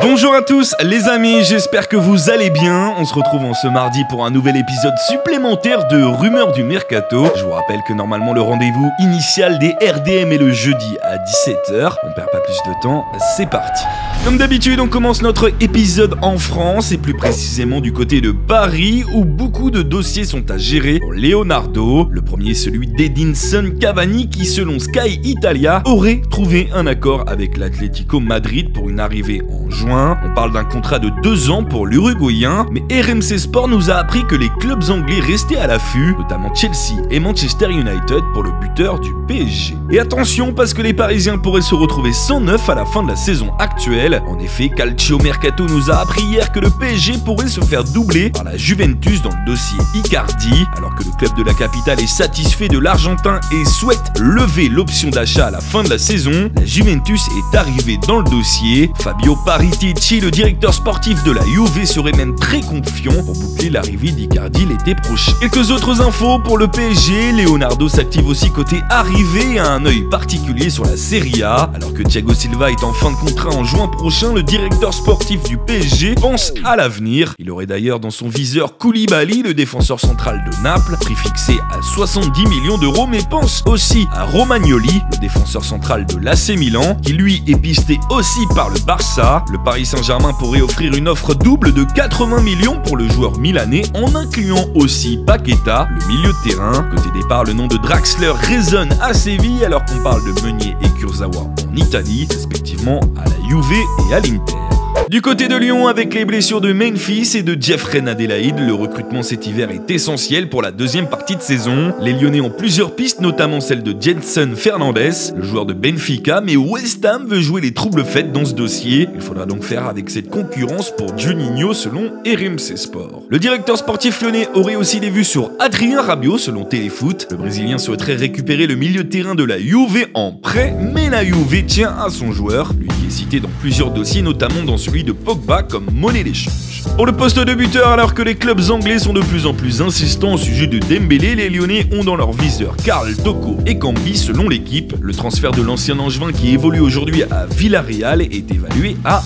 Bonjour à tous les amis, j'espère que vous allez bien. On se retrouve en ce mardi pour un nouvel épisode supplémentaire de Rumeurs du Mercato. Je vous rappelle que normalement le rendez-vous initial des RDM est le jeudi à 17h. On perd pas plus de temps, c'est parti. Comme d'habitude, on commence notre épisode en France et plus précisément du côté de Paris où beaucoup de dossiers sont à gérer pour Leonardo. Le premier est celui d'Edinson Cavani qui selon Sky Italia aurait trouvé un accord avec l'Atlético Madrid pour une arrivée en juin. On parle d'un contrat de 2 ans pour l'Uruguayen, mais RMC Sport nous a appris que les clubs anglais restaient à l'affût, notamment Chelsea et Manchester United pour le buteur du PSG. Et attention parce que les Parisiens pourraient se retrouver sans neuf à la fin de la saison actuelle. En effet, Calcio Mercato nous a appris hier que le PSG pourrait se faire doubler par la Juventus dans le dossier Icardi, alors que le club de la capitale est satisfait de l'Argentin et souhaite lever l'option d'achat à la fin de la saison. La Juventus est arrivée dans le dossier. Fabio Paratici, le directeur sportif de la Juve, serait même très confiant pour boucler l'arrivée d'Icardi l'été prochain. Quelques autres infos pour le PSG. Leonardo s'active aussi côté arrivée et a un œil particulier sur la Serie A. Alors que Thiago Silva est en fin de contrat en juin prochain, le directeur sportif du PSG pense à l'avenir. Il aurait d'ailleurs dans son viseur Koulibaly, le défenseur central de Naples, prix fixé à 70 millions d'euros, mais pense aussi à Romagnoli, le défenseur central de l'AC Milan, qui lui est pisté aussi par le Barça. Le Paris Saint-Germain pourrait offrir une offre double de 80 millions pour le joueur milanais, en incluant aussi Paqueta, le milieu de terrain. Côté départ, le nom de Draxler résonne à Séville, alors qu'on parle de Meunier et Kurzawa en Italie, respectivement à la Juve et à l'Inter. Du côté de Lyon, avec les blessures de Memphis et de Jeffrey Adélaïde, le recrutement cet hiver est essentiel pour la deuxième partie de saison. Les Lyonnais ont plusieurs pistes, notamment celle de Jenson Fernandez, le joueur de Benfica, mais West Ham veut jouer les troubles faites dans ce dossier. Il faudra donc faire avec cette concurrence pour Juninho selon RMC Sport. Le directeur sportif lyonnais aurait aussi des vues sur Adrien Rabiot selon Téléfoot. Le Brésilien souhaiterait récupérer le milieu de terrain de la Juve en prêt, mais la Juve tient à son joueur, lui qui est cité dans plusieurs dossiers, notamment dans celui de Pogba comme monnaie d'échange. Pour le poste de buteur, alors que les clubs anglais sont de plus en plus insistants au sujet de Dembélé, les Lyonnais ont dans leur viseur Karl Toko et Cambi selon l'équipe. Le transfert de l'ancien Angevin qui évolue aujourd'hui à Villarreal est évalué à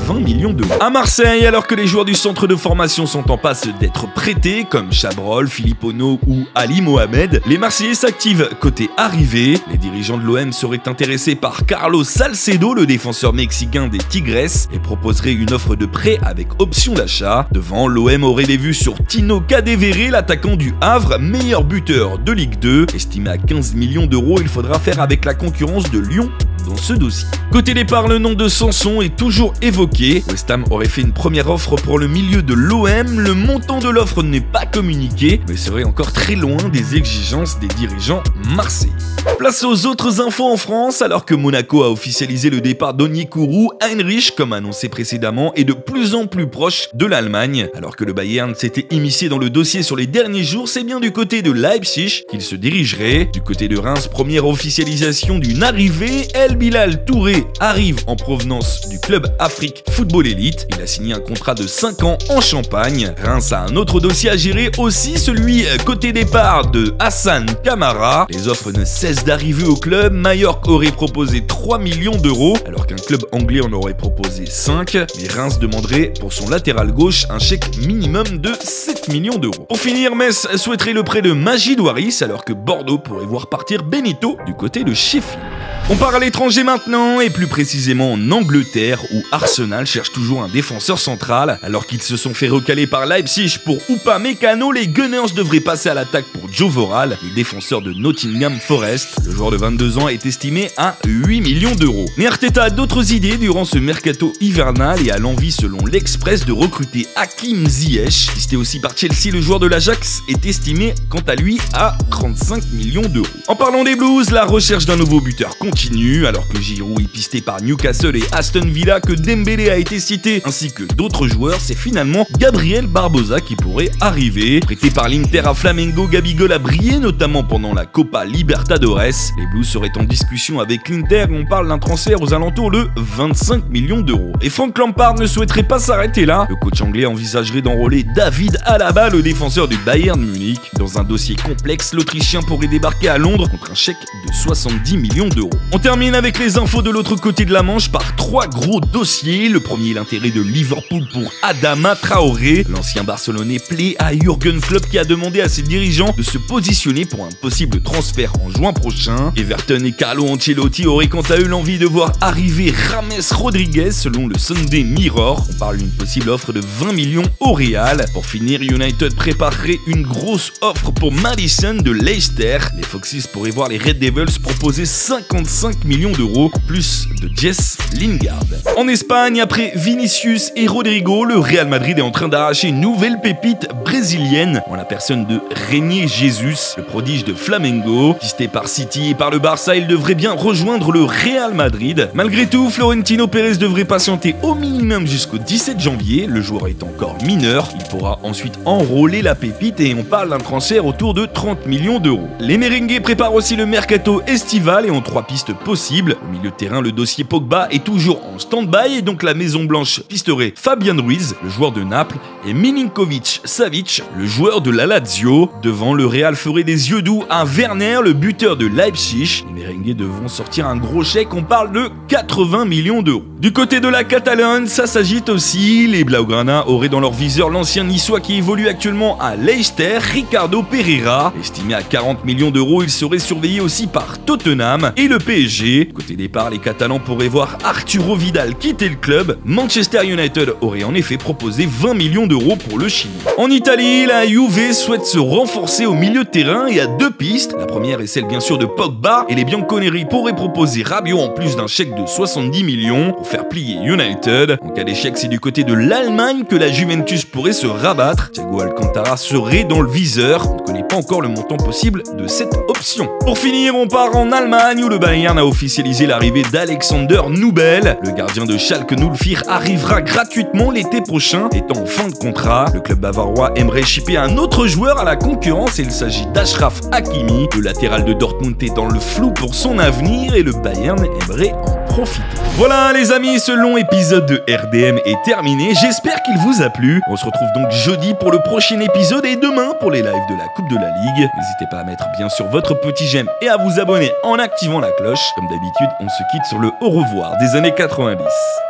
20 millions d'euros. À Marseille, alors que les joueurs du centre de formation sont en passe d'être prêtés, comme Chabrol, Philippe Ono ou Ali Mohamed, les Marseillais s'activent côté arrivée. Les dirigeants de l'OM seraient intéressés par Carlos Salcedo, le défenseur mexicain des Tigres, et proposeraient une offre de prêt avec option d'achat. Devant, l'OM aurait des vues sur Tino Kadewere, l'attaquant du Havre, meilleur buteur de Ligue 2. Estimé à 15 millions d'euros, il faudra faire avec la concurrence de Lyon dans ce dossier. Côté départ, le nom de Sanson est toujours évoqué. West Ham aurait fait une première offre pour le milieu de l'OM. Le montant de l'offre n'est pas communiqué, mais serait encore très loin des exigences des dirigeants marseillais. Place aux autres infos en France, alors que Monaco a officialisé le départ d'Onyekuru, Heinrich, comme annoncé précédemment, est de plus en plus proche de l'Allemagne. Alors que le Bayern s'était immiscé dans le dossier sur les derniers jours, c'est bien du côté de Leipzig qu'il se dirigerait. Du côté de Reims, première officialisation d'une arrivée, El Bilal Touré arrive en provenance du club Afrique Football Elite. Il a signé un contrat de 5 ans en Champagne. Reims a un autre dossier à gérer aussi, celui côté départ de Hassan Kamara. Les offres ne cessent d'arriver au club. Mallorca aurait proposé 3 millions d'euros, alors qu'un club anglais en aurait proposé 5. Mais Reims demanderait pour son latéral gauche un chèque minimum de 7 millions d'euros. Pour finir, Metz souhaiterait le prêt de Majid Waris, alors que Bordeaux pourrait voir partir Benito du côté de Sheffield. On part à l'étranger maintenant, et plus précisément en Angleterre, où Arsenal cherche toujours un défenseur central. Alors qu'ils se sont fait recaler par Leipzig pour Upamecano, les Gunners devraient passer à l'attaque pour Joe Vorrall, le défenseur de Nottingham Forest. Le joueur de 22 ans est estimé à 8 millions d'euros. Mais Arteta a d'autres idées durant ce mercato hivernal et a l'envie, selon l'Express, de recruter Hakim Ziyech. Listé aussi par Chelsea, le joueur de l'Ajax est estimé, quant à lui, à 35 millions d'euros. En parlant des Blues, la recherche d'un nouveau buteur continue, alors que Giroud est pisté par Newcastle et Aston Villa, que Dembélé a été cité, ainsi que d'autres joueurs, c'est finalement Gabriel Barbosa qui pourrait arriver. Prêté par l'Inter à Flamengo, Gabigol a brillé, notamment pendant la Copa Libertadores. Les Blues seraient en discussion avec l'Inter, on parle d'un transfert aux alentours de 25 millions d'euros. Et Frank Lampard ne souhaiterait pas s'arrêter là. Le coach anglais envisagerait d'enrôler David Alaba, le défenseur du Bayern Munich. Dans un dossier complexe, l'Autrichien pourrait débarquer à Londres contre un chèque de 70 millions d'euros. On termine avec les infos de l'autre côté de la Manche par 3 gros dossiers. Le premier, l'intérêt de Liverpool pour Adama Traoré. L'ancien Barcelonais plaît à Jürgen Klopp qui a demandé à ses dirigeants de se positionner pour un possible transfert en juin prochain. Everton et Carlo Ancelotti auraient quant à eux l'envie de voir arriver James Rodriguez selon le Sunday Mirror. On parle d'une possible offre de 20 millions au Real. Pour finir, United préparerait une grosse offre pour Maddison de Leicester. Les Foxes pourraient voir les Red Devils proposer 55 millions d'euros en plus de Jess Lingard. En Espagne, après Vinicius et Rodrigo, le Real Madrid est en train d'arracher une nouvelle pépite brésilienne en la personne de Reinier Jesus, le prodige de Flamengo. Pisté par City et par le Barça, il devrait bien rejoindre le Real Madrid. Malgré tout, Florentino Pérez devrait patienter au minimum jusqu'au 17 janvier. Le joueur est encore mineur. Il pourra ensuite enrôler la pépite et on parle d'un transfert autour de 30 millions d'euros. Les merengues préparent aussi le mercato estival et ont 3 pistes possibles. Au milieu de terrain, le dossier Pogba est toujours en stand-by et donc la Maison Blanche pisterait Fabian Ruiz, le joueur de Naples, et Milinkovic Savic, le joueur de la Lazio. Devant, le Real ferait des yeux doux à Werner, le buteur de Leipzig. Les merengues devront sortir un gros chèque, on parle de 80 millions d'euros. Du côté de la Catalogne, ça s'agite aussi. Les Blaugrana auraient dans leur viseur l'ancien niçois qui évolue actuellement à Leicester, Ricardo Pereira. Estimé à 40 millions d'euros, il serait surveillé aussi par Tottenham et le PSG. Côté départ, les Catalans pourraient voir Arturo Vidal quitter le club. Manchester United aurait en effet proposé 20 millions d'euros pour le Chili. En Italie, la Juve souhaite se renforcer au milieu de terrain et a 2 pistes. La première est celle bien sûr de Pogba et les Bianconeri pourraient proposer Rabiot en plus d'un chèque de 70 millions pour faire plier United. En cas d'échec, c'est du côté de l'Allemagne que la Juventus pourrait se rabattre. Thiago Alcantara serait dans le viseur. On ne connaît pas encore le montant possible de cette option. Pour finir, on part en Allemagne où le Bayern a officialisé l'arrivée d'Alexander Nubel. Le gardien de Schalke 04 arrivera gratuitement l'été prochain, étant en fin de contrat. Le club bavarois aimerait shipper un autre joueur à la concurrence et il s'agit d'Achraf Hakimi. Le latéral de Dortmund est dans le flou pour son avenir et le Bayern aimerait en profiter. Voilà les amis, ce long épisode de RDM est terminé. J'espère qu'il vous a plu. On se retrouve donc jeudi pour le prochain épisode et demain pour les lives de la Coupe de la Ligue. N'hésitez pas à mettre bien sûr votre petit j'aime et à vous abonner en activant la cloche. Comme d'habitude, on se quitte sur le au revoir des années 90.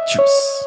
Tchuss.